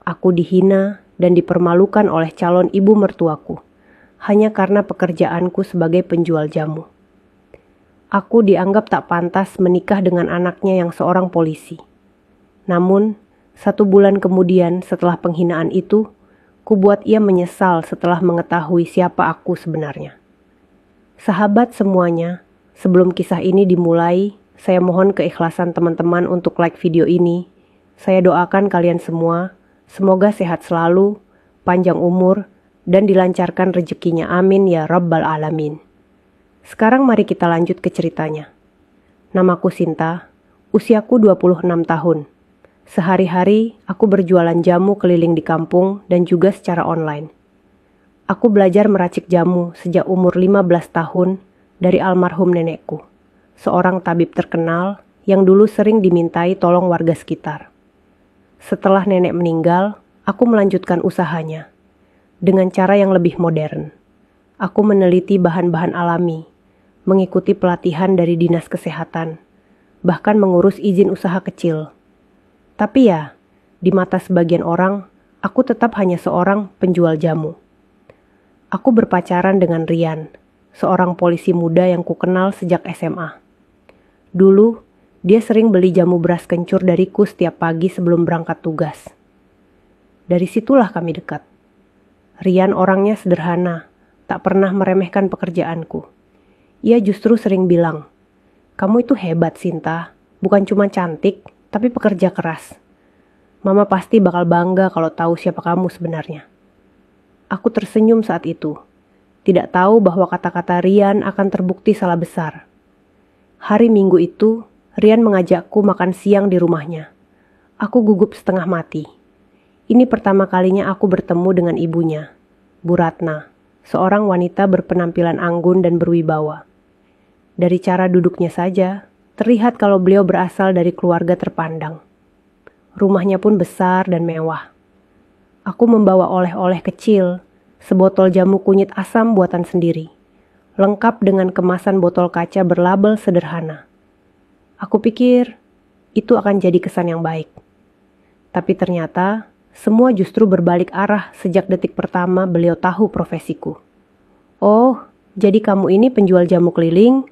Aku dihina dan dipermalukan oleh calon ibu mertuaku, hanya karena pekerjaanku sebagai penjual jamu. Aku dianggap tak pantas menikah dengan anaknya yang seorang polisi. Namun, 1 bulan kemudian setelah penghinaan itu, kubuat ia menyesal setelah mengetahui siapa aku sebenarnya. Sahabat semuanya, sebelum kisah ini dimulai, saya mohon keikhlasan teman-teman untuk like video ini. Saya doakan kalian semua, semoga sehat selalu, panjang umur, dan dilancarkan rezekinya. Amin ya Rabbal Alamin. Sekarang mari kita lanjut ke ceritanya. Namaku Sinta, usiaku 26 tahun. Sehari-hari aku berjualan jamu keliling di kampung dan juga secara online. Aku belajar meracik jamu sejak umur 15 tahun dari almarhum nenekku, seorang tabib terkenal yang dulu sering dimintai tolong warga sekitar. Setelah nenek meninggal, aku melanjutkan usahanya dengan cara yang lebih modern. Aku meneliti bahan-bahan alami, mengikuti pelatihan dari dinas kesehatan, bahkan mengurus izin usaha kecil. Tapi ya, di mata sebagian orang, aku tetap hanya seorang penjual jamu. Aku berpacaran dengan Rian, seorang polisi muda yang kukenal sejak SMA. Dulu, dia sering beli jamu beras kencur dariku setiap pagi sebelum berangkat tugas. Dari situlah kami dekat. Rian orangnya sederhana, tak pernah meremehkan pekerjaanku. Ia justru sering bilang, "Kamu itu hebat, Sinta, bukan cuma cantik, tapi pekerja keras. Mama pasti bakal bangga kalau tahu siapa kamu sebenarnya." Aku tersenyum saat itu, tidak tahu bahwa kata-kata Rian akan terbukti salah besar. Hari Minggu itu, Rian mengajakku makan siang di rumahnya. Aku gugup setengah mati. Ini pertama kalinya aku bertemu dengan ibunya, Bu Ratna, seorang wanita berpenampilan anggun dan berwibawa. Dari cara duduknya saja, terlihat kalau beliau berasal dari keluarga terpandang. Rumahnya pun besar dan mewah. Aku membawa oleh-oleh kecil, sebotol jamu kunyit asam buatan sendiri, lengkap dengan kemasan botol kaca berlabel sederhana. Aku pikir itu akan jadi kesan yang baik. Tapi ternyata semua justru berbalik arah sejak detik pertama beliau tahu profesiku. "Oh, jadi kamu ini penjual jamu keliling?"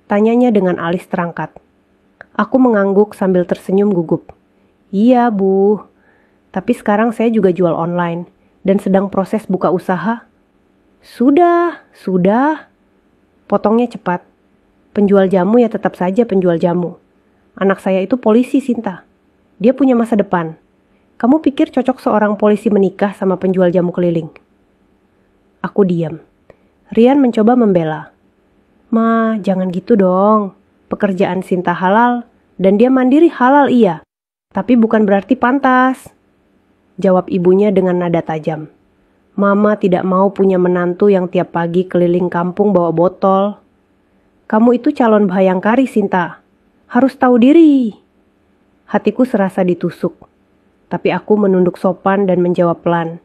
tanyanya dengan alis terangkat. Aku mengangguk sambil tersenyum gugup. "Iya, Bu. Tapi sekarang saya juga jual online dan sedang proses buka usaha." Sudah. Potongnya cepat. "Penjual jamu ya tetap saja penjual jamu. Anak saya itu polisi, Sinta. Dia punya masa depan. Kamu pikir cocok seorang polisi menikah sama penjual jamu keliling?" Aku diam. Rian mencoba membela. "Ma, jangan gitu dong. Pekerjaan Sinta halal dan dia mandiri halal iya. Tapi bukan berarti pantas," jawab ibunya dengan nada tajam. "Mama tidak mau punya menantu yang tiap pagi keliling kampung bawa botol. Kamu itu calon bayangkari, Sinta. Harus tahu diri." Hatiku serasa ditusuk. Tapi aku menunduk sopan dan menjawab pelan.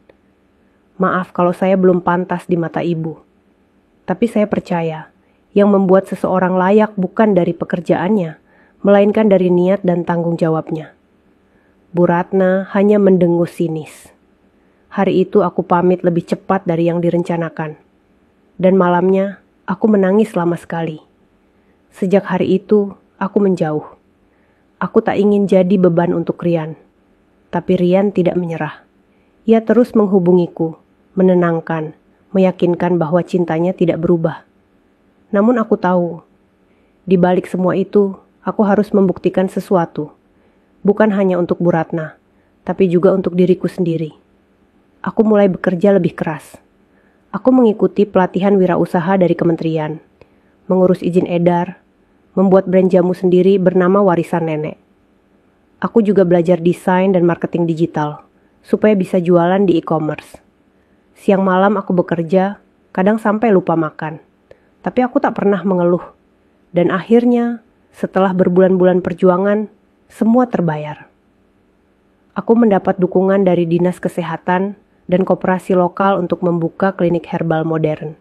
"Maaf kalau saya belum pantas di mata ibu. Tapi saya percaya, yang membuat seseorang layak bukan dari pekerjaannya, melainkan dari niat dan tanggung jawabnya." Bu Ratna hanya mendengus sinis. Hari itu aku pamit lebih cepat dari yang direncanakan. Dan malamnya, aku menangis lama sekali. Sejak hari itu, aku menjauh. Aku tak ingin jadi beban untuk Rian. Tapi Rian tidak menyerah. Ia terus menghubungiku, menenangkan, meyakinkan bahwa cintanya tidak berubah. Namun aku tahu, di balik semua itu, aku harus membuktikan sesuatu. Bukan hanya untuk Bu Ratna, tapi juga untuk diriku sendiri. Aku mulai bekerja lebih keras. Aku mengikuti pelatihan wirausaha dari kementerian, mengurus izin edar, membuat brand jamu sendiri bernama Warisan Nenek. Aku juga belajar desain dan marketing digital, supaya bisa jualan di e-commerce. Siang malam aku bekerja, kadang sampai lupa makan. Tapi aku tak pernah mengeluh. Dan akhirnya, setelah berbulan-bulan perjuangan, semua terbayar. Aku mendapat dukungan dari Dinas Kesehatan dan koperasi lokal untuk membuka klinik herbal modern,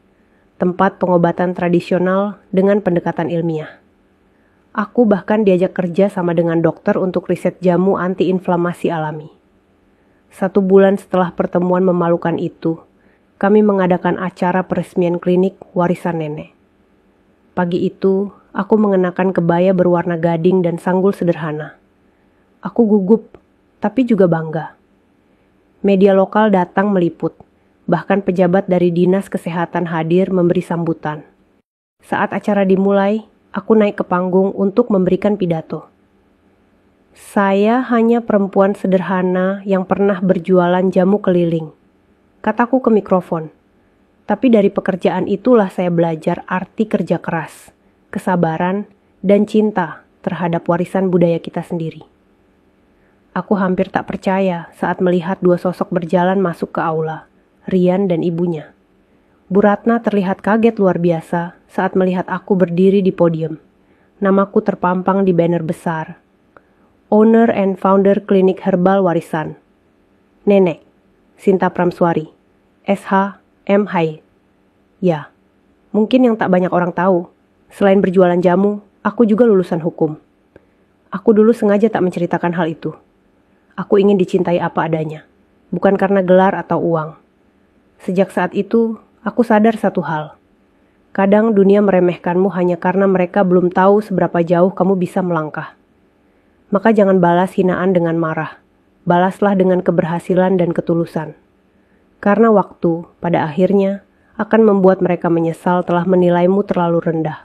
tempat pengobatan tradisional dengan pendekatan ilmiah. Aku bahkan diajak kerja sama dengan dokter untuk riset jamu antiinflamasi alami. 1 bulan setelah pertemuan memalukan itu, kami mengadakan acara peresmian klinik warisan nenek. Pagi itu, aku mengenakan kebaya berwarna gading dan sanggul sederhana. Aku gugup, tapi juga bangga. Media lokal datang meliput, bahkan pejabat dari Dinas Kesehatan hadir memberi sambutan. Saat acara dimulai, aku naik ke panggung untuk memberikan pidato. Saya hanya perempuan sederhana yang pernah berjualan jamu keliling, kataku ke mikrofon. Tapi dari pekerjaan itulah saya belajar arti kerja keras, kesabaran, dan cinta terhadap warisan budaya kita sendiri. Aku hampir tak percaya saat melihat 2 sosok berjalan masuk ke aula, Rian dan ibunya. Bu Ratna terlihat kaget luar biasa saat melihat aku berdiri di podium. Namaku terpampang di banner besar. Owner and Founder Klinik Herbal Warisan. Nenek, Sinta Pramswari, SH, MH. Ya, mungkin yang tak banyak orang tahu, selain berjualan jamu, aku juga lulusan hukum. Aku dulu sengaja tak menceritakan hal itu. Aku ingin dicintai apa adanya, bukan karena gelar atau uang. Sejak saat itu, aku sadar satu hal. Kadang dunia meremehkanmu hanya karena mereka belum tahu seberapa jauh kamu bisa melangkah. Maka jangan balas hinaan dengan marah. Balaslah dengan keberhasilan dan ketulusan. Karena waktu, pada akhirnya, akan membuat mereka menyesal telah menilaimu terlalu rendah.